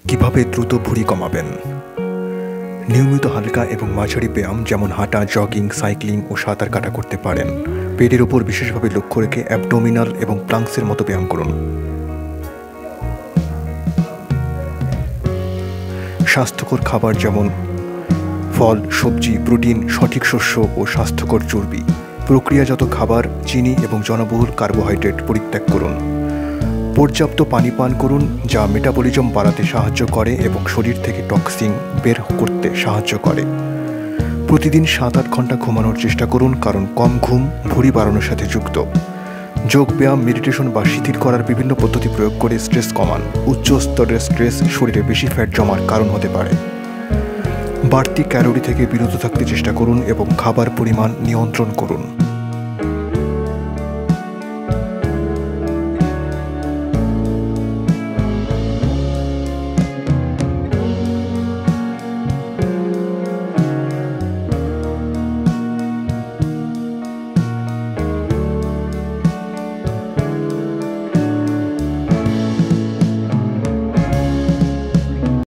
কিভাবে দ্রুত ভুঁড়ি কমাবেন? নিয়মিত হালকা এবং মাঝারি ব্যায়াম যেমন হাঁটা, জগিং, সাইক্লিং ও সাঁতার কাটা করতে পারেন। পেটের উপর বিশেষভাবে লক্ষ্য রেখে অ্যাবডোমিনাল এবং প্লাঙ্কসের মতো ব্যায়াম করুন। স্বাস্থ্যকর খাবার যেমন ফল, সবজি, প্রোটিন, সঠিক শস্য ও স্বাস্থ্যকর চর্বি, প্রক্রিয়াজাত খাবার, চিনি এবং জনবহুল কার্বোহাইড্রেট পরিত্যাগ করুন। পর্যাপ্ত পানি পান করুন, যা মেটাবলিজম বাড়াতে সাহায্য করে এবং শরীর থেকে টক্সিন বের করতে সাহায্য করে। প্রতিদিন 7-8 ঘন্টা ঘুমানোর চেষ্টা করুন, কারণ কম ঘুম ভুঁড়ি বাড়ানোর সাথে যুক্ত। যোগ ব্যায়াম, মেডিটেশন বা শিথিল করার বিভিন্ন পদ্ধতি প্রয়োগ করে স্ট্রেস কমান। উচ্চ স্তরের স্ট্রেস শরীরে বেশি ফ্যাট জমার কারণ হতে পারে। বাড়তি ক্যালোরি থেকে বিরত থাকতে চেষ্টা করুন এবং খাবার পরিমাণ নিয়ন্ত্রণ করুন।